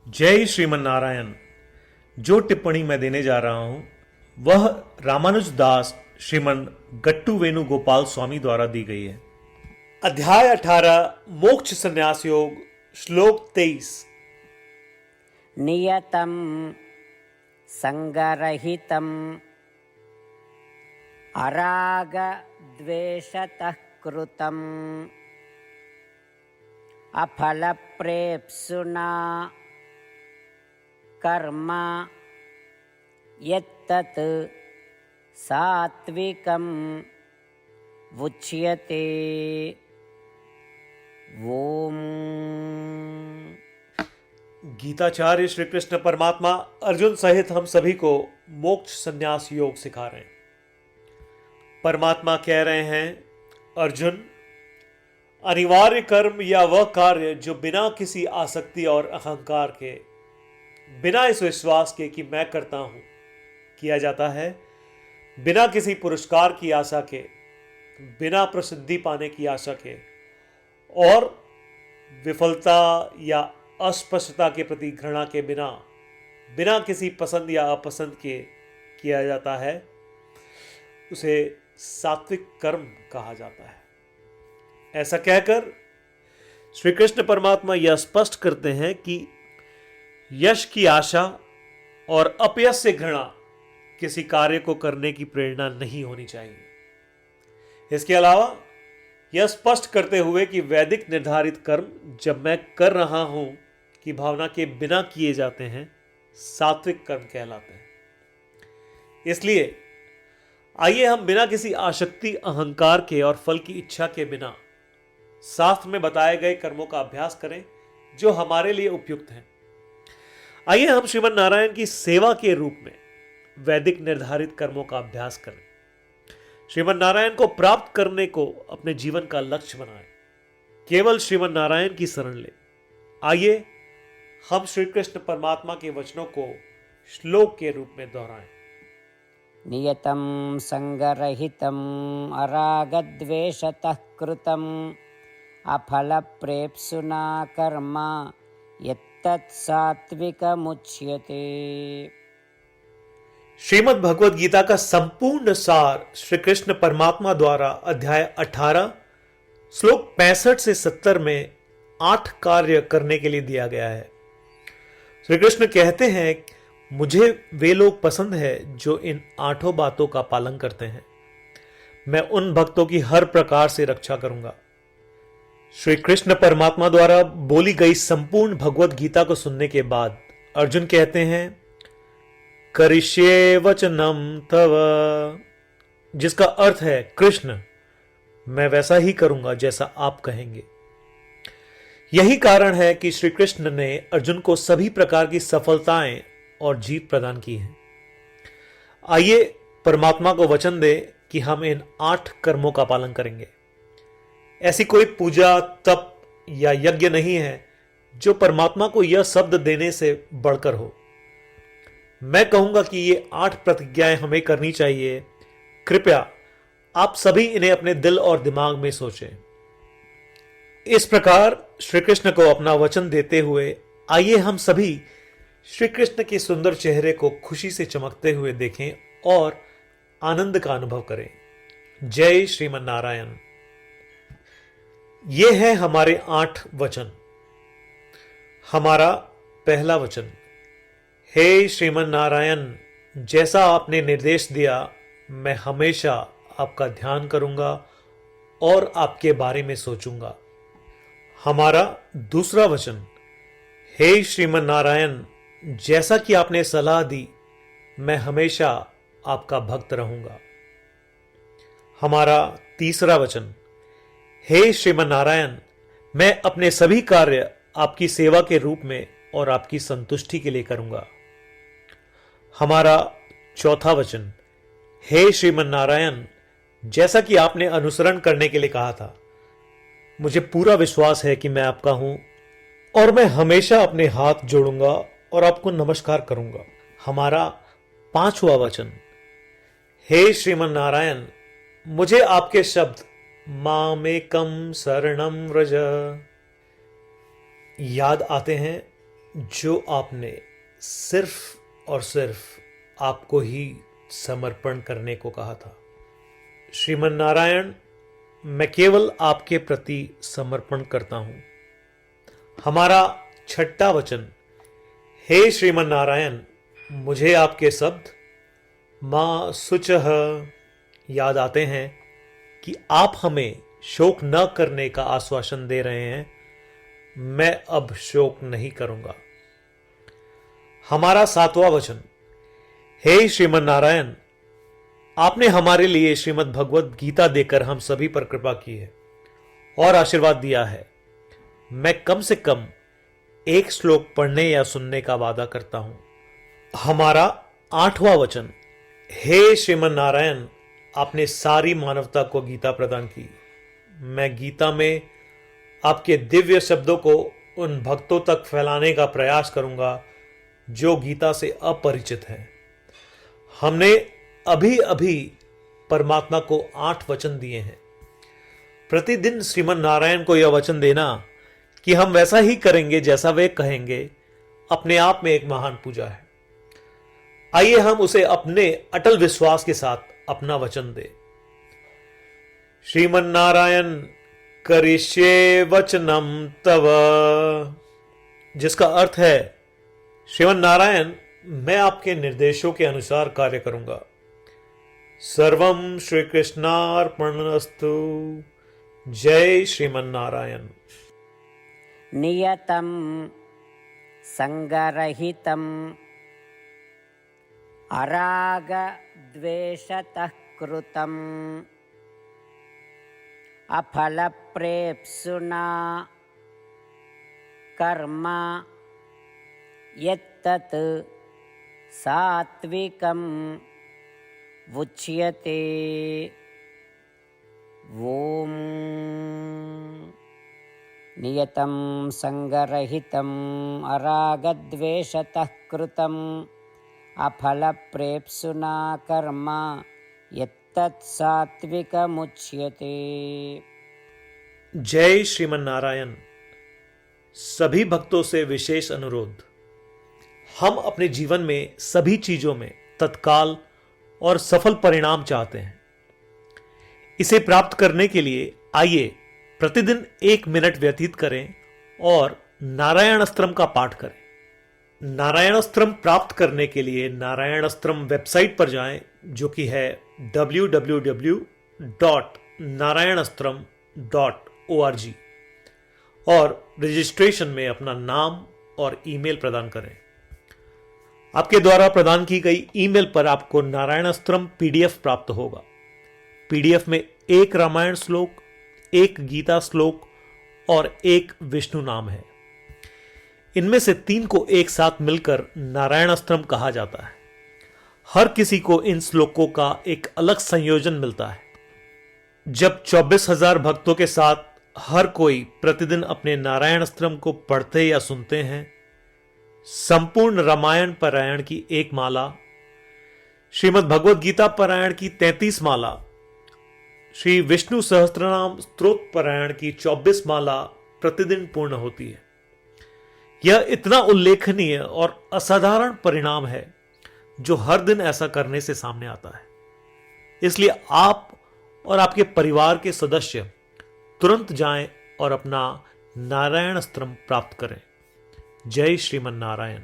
जय श्रीमन नारायण। जो टिप्पणी मैं देने जा रहा हूं वह रामानुज दास श्रीमन गट्टू वेणुगोपाल स्वामी द्वारा दी गई है। अध्याय 18 मोक्ष संन्यास योग, श्लोक 23। नियतं संगरहितम् अरागद्वेषतः कृतम् अफलप्रेप्सुना कर्म यत्तत् सात्विकम् उच्यते। ओम। गीताचार्य श्री कृष्ण परमात्मा अर्जुन सहित हम सभी को मोक्ष संन्यास योग सिखा रहे हैं। परमात्मा कह रहे हैं, अर्जुन, अनिवार्य कर्म या वह कार्य जो बिना किसी आसक्ति और अहंकार के, बिना इस विश्वास के कि मैं करता हूं, किया जाता है, बिना किसी पुरस्कार की आशा के, बिना प्रसिद्धि पाने की आशा के और विफलता या अस्पष्टता के प्रति घृणा के बिना, बिना किसी पसंद या अपसंद के किया जाता है, उसे सात्विक कर्म कहा जाता है। ऐसा कहकर श्री कृष्ण परमात्मा यह स्पष्ट करते हैं कि यश की आशा और अपयश से घृणा किसी कार्य को करने की प्रेरणा नहीं होनी चाहिए। इसके अलावा यह स्पष्ट करते हुए कि वैदिक निर्धारित कर्म जब मैं कर रहा हूं की भावना के बिना किए जाते हैं, सात्विक कर्म कहलाते हैं। इसलिए आइए हम बिना किसी आसक्ति, अहंकार के और फल की इच्छा के बिना शास्त्र में बताए गए कर्मों का अभ्यास करें जो हमारे लिए उपयुक्त हैं। आइए हम श्रीमन नारायण की सेवा के रूप में वैदिक निर्धारित कर्मों का अभ्यास करें। श्रीमन नारायण को प्राप्त करने को अपने जीवन का लक्ष्य बनाएं। केवल श्रीमन नारायण की शरण लें। आइए हम श्री कृष्ण परमात्मा के वचनों को श्लोक के रूप में दोहराएं। नियतं संगरहितम् अरागद्वेषतः कृतम् अफलप्रेप्सुना कर्म यत्तत् सात्विकमुच्यते। श्रीमद् भगवद गीता का संपूर्ण सार श्री कृष्ण परमात्मा द्वारा अध्याय 18 श्लोक 65 से 70 में 8 कार्य करने के लिए दिया गया है। श्री कृष्ण कहते हैं, मुझे वे लोग पसंद है जो इन 8 बातों का पालन करते हैं। मैं उन भक्तों की हर प्रकार से रक्षा करूंगा। श्री कृष्ण परमात्मा द्वारा बोली गई संपूर्ण भगवद गीता को सुनने के बाद अर्जुन कहते हैं, करिष्ये वचनम तव, जिसका अर्थ है, कृष्ण, मैं वैसा ही करूंगा जैसा आप कहेंगे। यही कारण है कि श्री कृष्ण ने अर्जुन को सभी प्रकार की सफलताएं और जीत प्रदान की है। आइए परमात्मा को वचन दे कि हम इन 8 कर्मों का पालन करेंगे। ऐसी कोई पूजा, तप या यज्ञ नहीं है जो परमात्मा को यह शब्द देने से बढ़कर हो। मैं कहूंगा कि ये 8 प्रतिज्ञाएं हमें करनी चाहिए। कृपया आप सभी इन्हें अपने दिल और दिमाग में सोचें। इस प्रकार श्री कृष्ण को अपना वचन देते हुए आइए हम सभी श्री कृष्ण के सुंदर चेहरे को खुशी से चमकते हुए देखें और आनंद का अनुभव करें। जय श्रीमन नारायण। ये है हमारे 8 वचन। हमारा पहला वचन, हे श्रीमन नारायण, जैसा आपने निर्देश दिया मैं हमेशा आपका ध्यान करूंगा और आपके बारे में सोचूंगा। हमारा दूसरा वचन, हे श्रीमन नारायण, जैसा कि आपने सलाह दी मैं हमेशा आपका भक्त रहूंगा। हमारा तीसरा वचन, हे श्रीमन नारायण, मैं अपने सभी कार्य आपकी सेवा के रूप में और आपकी संतुष्टि के लिए करूंगा। हमारा चौथा वचन, हे श्रीमन नारायण, जैसा कि आपने अनुसरण करने के लिए कहा था, मुझे पूरा विश्वास है कि मैं आपका हूं और मैं हमेशा अपने हाथ जोड़ूंगा और आपको नमस्कार करूंगा। हमारा पांचवा वचन, हे श्रीमन नारायण, मुझे आपके शब्द मामेकम शरणम व्रज याद आते हैं जो आपने सिर्फ और सिर्फ आपको ही समर्पण करने को कहा था। श्रीमन नारायण, मैं केवल आपके प्रति समर्पण करता हूं। हमारा छठा वचन, हे श्रीमन नारायण, मुझे आपके शब्द मां शुचः याद आते हैं कि आप हमें शोक न करने का आश्वासन दे रहे हैं। मैं अब शोक नहीं करूंगा। हमारा सातवां वचन, हे श्रीमन नारायण, आपने हमारे लिए श्रीमद् भगवद गीता देकर हम सभी पर कृपा की है और आशीर्वाद दिया है। मैं कम से कम एक श्लोक पढ़ने या सुनने का वादा करता हूं। हमारा आठवां वचन, हे श्रीमन नारायण, आपने सारी मानवता को गीता प्रदान की। मैं गीता में आपके दिव्य शब्दों को उन भक्तों तक फैलाने का प्रयास करूंगा जो गीता से अपरिचित हैं। हमने अभी अभी परमात्मा को 8 वचन दिए हैं। प्रतिदिन श्रीमन नारायण को यह वचन देना कि हम वैसा ही करेंगे जैसा वे कहेंगे, अपने आप में एक महान पूजा है। आइए हम उसे अपने अटल विश्वास के साथ अपना वचन दें। श्रीमन नारायण करिष्ये वचनम तव, जिसका अर्थ है, श्रीमन नारायण, मैं आपके निर्देशों के अनुसार कार्य करूंगा। सर्वम श्री कृष्णार्पणमस्तु। जय श्रीमन नारायण। नियतं संगरहितं अरागद्वेषतः कृतं अफलप्रेप्सुना कर्म यत्तत् सात्विकम् उच्यते। ॐ नियतं संगरहितम् अरागद्वेषतः कृतम् अफलप्रेप्सुना कर्म यत्तत् सात्विकमुच्यते। जय श्रीमन नारायण। सभी भक्तों से विशेष अनुरोध, हम अपने जीवन में सभी चीजों में तत्काल और सफल परिणाम चाहते हैं। इसे प्राप्त करने के लिए आइए प्रतिदिन 1 मिनट व्यतीत करें और नारायण अस्त्रम का पाठ करें। नारायण अस्त्रम प्राप्त करने के लिए नारायण अस्त्रम वेबसाइट पर जाएं, जो कि है www.narayanastram.org, और रजिस्ट्रेशन में अपना नाम और ईमेल प्रदान करें। आपके द्वारा प्रदान की गई ईमेल पर आपको नारायण अस्त्रम पीडीएफ प्राप्त होगा। पीडीएफ में 1 रामायण श्लोक, 1 गीता श्लोक और 1 विष्णु नाम है। इनमें से 3 को एक साथ मिलकर नारायण अस्त्रम कहा जाता है। हर किसी को इन श्लोकों का एक अलग संयोजन मिलता है। जब 24,000 भक्तों के साथ हर कोई प्रतिदिन अपने नारायण अस्त्रम को पढ़ते या सुनते हैं, संपूर्ण रामायण पारायण की 1 माला, श्रीमद् भगवद गीता पारायण की 33 माला, श्री विष्णु सहस्त्रनाम स्तोत्र पारायण की 24 माला प्रतिदिन पूर्ण होती है। यह इतना उल्लेखनीय और असाधारण परिणाम है जो हर दिन ऐसा करने से सामने आता है। इसलिए आप और आपके परिवार के सदस्य तुरंत जाएं और अपना नारायण अस्त्रम प्राप्त करें। जय श्रीमन नारायण।